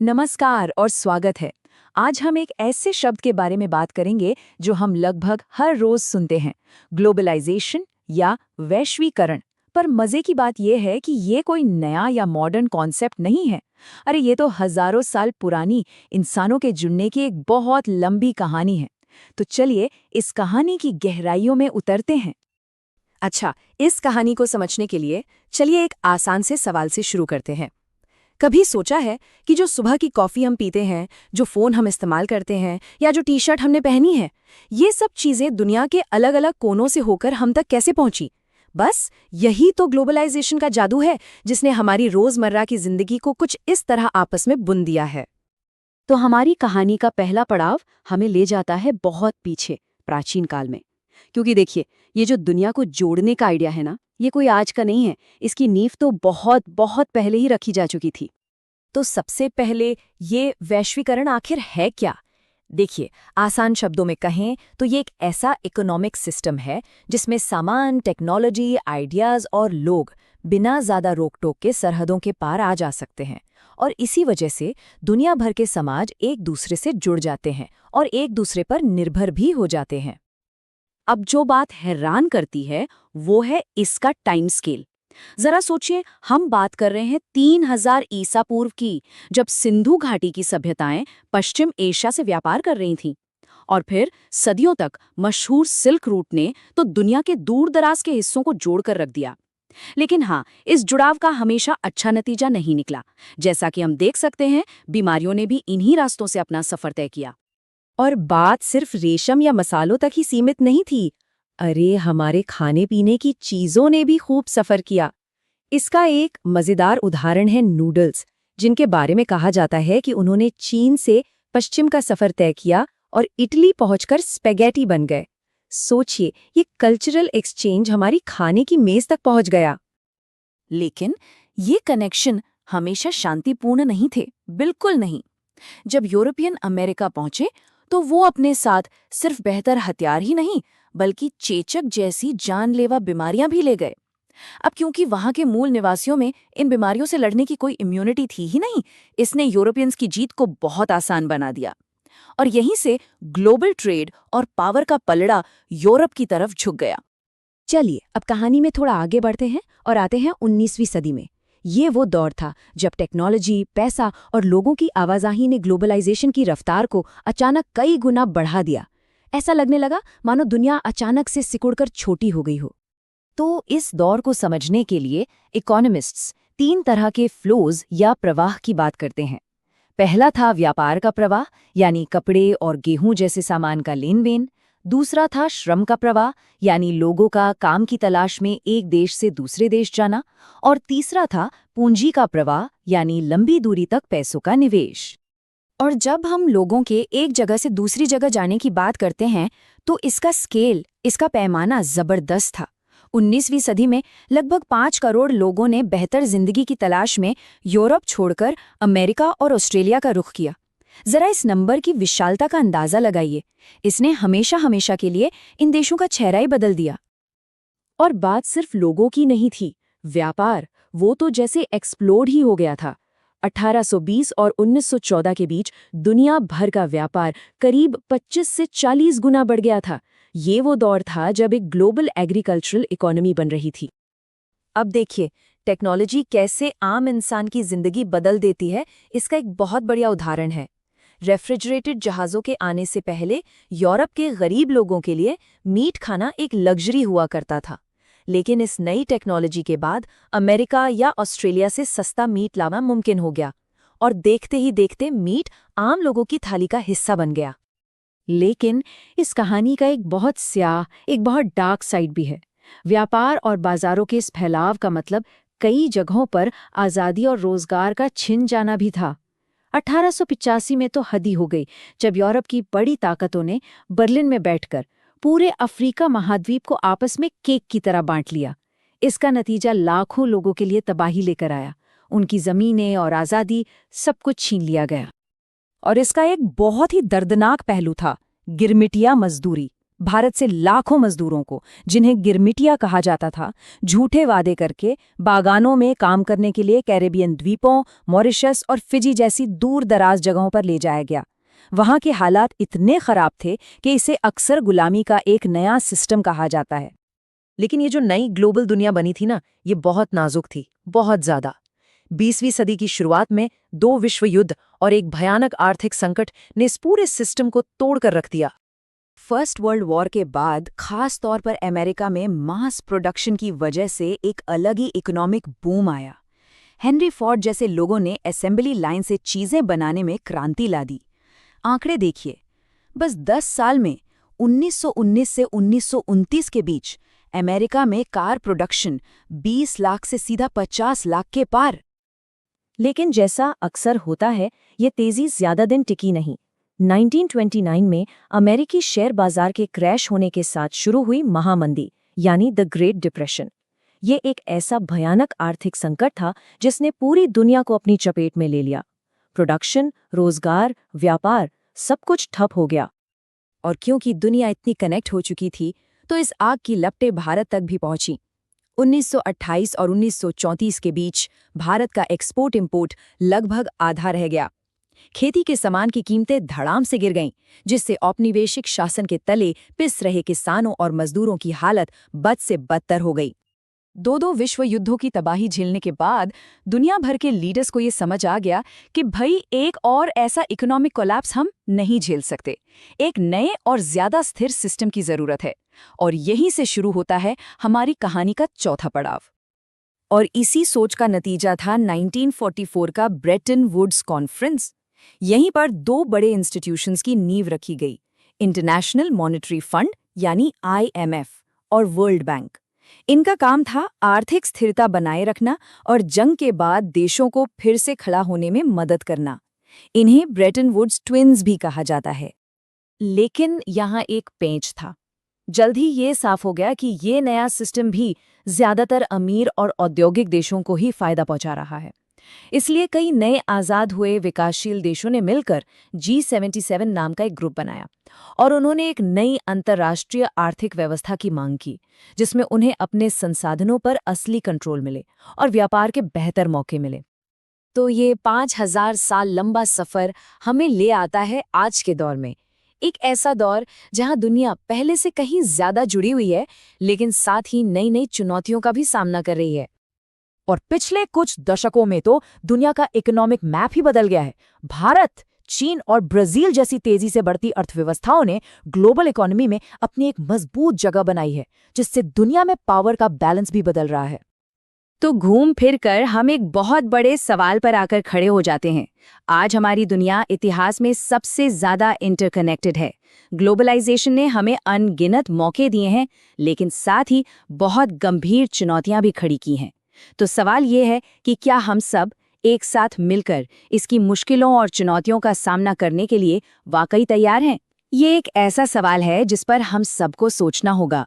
नमस्कार और स्वागत है। आज हम एक ऐसे शब्द के बारे में बात करेंगे जो हम लगभग हर रोज सुनते हैं, ग्लोबलाइजेशन या वैश्वीकरण। पर मजे की बात यह है कि ये कोई नया या मॉडर्न कॉन्सेप्ट नहीं है। अरे ये तो हजारों साल पुरानी इंसानों के जुड़ने की एक बहुत लंबी कहानी है। तो चलिए इस कहानी की गहराइयों में उतरते हैं। अच्छा, इस कहानी को समझने के लिए चलिए एक आसान से सवाल से शुरू करते हैं। कभी सोचा है कि जो सुबह की कॉफ़ी हम पीते हैं, जो फ़ोन हम इस्तेमाल करते हैं या जो टी शर्ट हमने पहनी है, ये सब चीज़ें दुनिया के अलग अलग कोनों से होकर हम तक कैसे पहुंची? बस यही तो ग्लोबलाइजेशन का जादू है, जिसने हमारी रोज़मर्रा की ज़िंदगी को कुछ इस तरह आपस में बुन दिया है। तो हमारी कहानी का पहला पड़ाव हमें ले जाता है बहुत पीछे, प्राचीन काल में। क्योंकि देखिए, ये जो दुनिया को जोड़ने का आइडिया है ना, ये कोई आज का नहीं है। इसकी नींव तो बहुत बहुत पहले ही रखी जा चुकी थी। तो सबसे पहले ये वैश्वीकरण आखिर है क्या? देखिए, आसान शब्दों में कहें तो ये एक ऐसा इकोनॉमिक सिस्टम है जिसमें सामान, टेक्नोलॉजी, आइडियाज़ और लोग बिना ज़्यादा रोक-टोक के सरहदों के पार आ जा सकते हैं। और इसी वजह से दुनिया भर के समाज एक दूसरे से जुड़ जाते हैं और एक दूसरे पर निर्भर भी हो जाते हैं। अब जो बात हैरान करती है वो है इसका टाइम स्केल। जरा सोचिए, हम बात कर रहे हैं 3000 ईसा पूर्व की, जब सिंधु घाटी की सभ्यताएं पश्चिम एशिया से व्यापार कर रही थीं। और फिर सदियों तक मशहूर सिल्क रूट ने तो दुनिया के दूर दराज के हिस्सों को जोड़कर रख दिया। लेकिन हाँ, इस जुड़ाव का हमेशा अच्छा नतीजा नहीं निकला। जैसा कि हम देख सकते हैं, बीमारियों ने भी इन्हीं रास्तों से अपना सफर तय किया। और बात सिर्फ रेशम या मसालों तक ही सीमित नहीं थी। अरे, हमारे खाने पीने की चीजों ने भी खूब सफर किया। इसका एक मजेदार उदाहरण है नूडल्स, जिनके बारे में कहा जाता है कि उन्होंने चीन से पश्चिम का सफर तय किया और इटली पहुंचकर स्पेगेटी बन गए। सोचिए, ये कल्चरल एक्सचेंज हमारी खाने की मेज तक पहुंच गया। लेकिन ये कनेक्शन हमेशा शांतिपूर्ण नहीं थे, बिल्कुल नहीं। जब यूरोपियन अमेरिका पहुंचे तो वो अपने साथ सिर्फ बेहतर हथियार ही नहीं, बल्कि चेचक जैसी जानलेवा बीमारियां भी ले गए। अब क्योंकि वहां के मूल निवासियों में इन बीमारियों से लड़ने की कोई इम्यूनिटी थी ही नहीं, इसने यूरोपियंस की जीत को बहुत आसान बना दिया। और यहीं से ग्लोबल ट्रेड और पावर का पलड़ा यूरोप की तरफ झुक गया। चलिए अब कहानी में थोड़ा आगे बढ़ते हैं और आते हैं 19वीं सदी में। ये वो दौर था जब टेक्नोलॉजी, पैसा और लोगों की आवाजाही ने ग्लोबलाइजेशन की रफ्तार को अचानक कई गुना बढ़ा दिया। ऐसा लगने लगा मानो दुनिया अचानक से सिकुड़कर छोटी हो गई हो। तो इस दौर को समझने के लिए इकोनॉमिस्ट्स 3 तरह के फ्लोज या प्रवाह की बात करते हैं। पहला था व्यापार का प्रवाह, यानी कपड़े और गेहूं जैसे सामान का लेन देन। दूसरा था श्रम का प्रवाह, यानी लोगों का काम की तलाश में एक देश से दूसरे देश जाना। और तीसरा था पूंजी का प्रवाह, यानी लंबी दूरी तक पैसों का निवेश। और जब हम लोगों के एक जगह से दूसरी जगह जाने की बात करते हैं तो इसका स्केल, इसका पैमाना जबरदस्त था। 19वीं सदी में लगभग 5 करोड़ लोगों ने बेहतर जिंदगी की तलाश में यूरोप छोड़कर अमेरिका और ऑस्ट्रेलिया का रुख किया। जरा इस नंबर की विशालता का अंदाजा लगाइए। इसने हमेशा हमेशा के लिए इन देशों का चेहरा ही बदल दिया। और बात सिर्फ लोगों की नहीं थी, व्यापार वो तो जैसे एक्सप्लोड ही हो गया था। 1820 और 1914 के बीच दुनिया भर का व्यापार करीब 25 से 40 गुना बढ़ गया था। ये वो दौर था जब एक ग्लोबल एग्रीकल्चरल इकोनॉमी बन रही थी। अब देखिए, टेक्नोलॉजी कैसे आम इंसान की जिंदगी बदल देती है, इसका एक बहुत बढ़िया उदाहरण है। रेफ्रिजरेटेड जहाज़ों के आने से पहले यूरोप के गरीब लोगों के लिए मीट खाना एक लग्जरी हुआ करता था। लेकिन इस नई टेक्नोलॉजी के बाद अमेरिका या ऑस्ट्रेलिया से सस्ता मीट लाना मुमकिन हो गया और देखते ही देखते मीट आम लोगों की थाली का हिस्सा बन गया। लेकिन इस कहानी का एक बहुत स्याह, एक बहुत डार्क साइड भी है। व्यापार और बाजारों के इस फैलाव का मतलब कई जगहों पर आज़ादी और रोजगार का छिन जाना भी था। 1885 में तो हद ही हो गई, जब यूरोप की बड़ी ताकतों ने बर्लिन में बैठकर पूरे अफ्रीका महाद्वीप को आपस में केक की तरह बांट लिया। इसका नतीजा लाखों लोगों के लिए तबाही लेकर आया। उनकी जमीनें और आज़ादी, सब कुछ छीन लिया गया। और इसका एक बहुत ही दर्दनाक पहलू था गिरमिटिया मजदूरी। भारत से लाखों मजदूरों को, जिन्हें गिरमिटिया कहा जाता था, झूठे वादे करके बागानों में काम करने के लिए कैरेबियन द्वीपों, मॉरिशस और फिजी जैसी दूर दराज जगहों पर ले जाया गया। वहां के हालात इतने खराब थे कि इसे अक्सर गुलामी का एक नया सिस्टम कहा जाता है। लेकिन ये जो नई ग्लोबल दुनिया बनी थी ना, ये बहुत नाजुक थी, बहुत ज्यादा। 20वीं सदी की शुरुआत में 2 विश्व युद्ध और एक भयानक आर्थिक संकट ने इस पूरे सिस्टम को तोड़कर रख दिया। फर्स्ट वर्ल्ड वॉर के बाद खास तौर पर अमेरिका में मास प्रोडक्शन की वजह से एक अलग ही इकोनॉमिक बूम आया। हेनरी फोर्ड जैसे लोगों ने असेंबली लाइन से चीजें बनाने में क्रांति ला दी। आंकड़े देखिए, बस 10 साल में 1919 से 1929 के बीच अमेरिका में कार प्रोडक्शन 20 लाख से सीधा 50 लाख के पार। लेकिन जैसा अक्सर होता है, ये तेजी ज्यादा दिन टिकी नहीं। 1929 में अमेरिकी शेयर बाजार के क्रैश होने के साथ शुरू हुई महामंदी, यानी द ग्रेट डिप्रेशन। ये एक ऐसा भयानक आर्थिक संकट था जिसने पूरी दुनिया को अपनी चपेट में ले लिया। प्रोडक्शन, रोजगार, व्यापार, सब कुछ ठप हो गया। और क्योंकि दुनिया इतनी कनेक्ट हो चुकी थी, तो इस आग की लपटें भारत तक भी पहुंची। 1928 और 1934 के बीच भारत का एक्सपोर्ट इंपोर्ट लगभग आधा रह गया। खेती के सामान की कीमतें धड़ाम से गिर गईं, जिससे औपनिवेशिक शासन के तले पिस रहे किसानों और मजदूरों की हालत बद से बदतर हो गई। 2 विश्व युद्धों की तबाही झेलने के बाद दुनिया भर के लीडर्स को ये समझ आ गया कि भाई एक और ऐसा इकोनॉमिक कोलैप्स हम नहीं झेल सकते। एक नए और ज्यादा स्थिर सिस्टम की जरूरत है। और यहीं से शुरू होता है हमारी कहानी का चौथा पड़ाव। और इसी सोच का नतीजा था 1944 का ब्रेटन वुड्स कॉन्फ्रेंस। यहीं पर 2 बड़े इंस्टीट्यूशंस की नींव रखी गई, इंटरनेशनल मॉनेटरी फंड यानी IMF और वर्ल्ड बैंक। इनका काम था आर्थिक स्थिरता बनाए रखना और जंग के बाद देशों को फिर से खड़ा होने में मदद करना। इन्हें ब्रेटन वुड्स ट्विन्स भी कहा जाता है। लेकिन यहाँ एक पेंच था। जल्द ही ये साफ हो गया कि ये नया सिस्टम भी ज्यादातर अमीर और औद्योगिक देशों को ही फायदा पहुंचा रहा है। इसलिए कई नए आज़ाद हुए विकासशील देशों ने मिलकर G77 नाम का एक ग्रुप बनाया और उन्होंने एक नई अंतर्राष्ट्रीय आर्थिक व्यवस्था की मांग की, जिसमें उन्हें अपने संसाधनों पर असली कंट्रोल मिले और व्यापार के बेहतर मौके मिले। तो ये 5000 साल लंबा सफर हमें ले आता है आज के दौर में, एक ऐसा दौर जहां दुनिया पहले से कहीं ज्यादा जुड़ी हुई है, लेकिन साथ ही नई नई चुनौतियों का भी सामना कर रही है। और पिछले कुछ दशकों में तो दुनिया का इकोनॉमिक मैप ही बदल गया है। भारत, चीन और ब्राजील जैसी तेजी से बढ़ती अर्थव्यवस्थाओं ने ग्लोबल इकोनॉमी में अपनी एक मजबूत जगह बनाई है, जिससे दुनिया में पावर का बैलेंस भी बदल रहा है। तो घूम फिर कर हम एक बहुत बड़े सवाल पर आकर खड़े हो जाते हैं। आज हमारी दुनिया इतिहास में सबसे ज्यादा इंटरकनेक्टेड है। ग्लोबलाइजेशन ने हमें अनगिनत मौके दिए हैं, लेकिन साथ ही बहुत गंभीर चुनौतियां भी खड़ी की हैं। तो सवाल ये है कि क्या हम सब एक साथ मिलकर इसकी मुश्किलों और चुनौतियों का सामना करने के लिए वाकई तैयार हैं? ये एक ऐसा सवाल है जिस पर हम सबको सोचना होगा।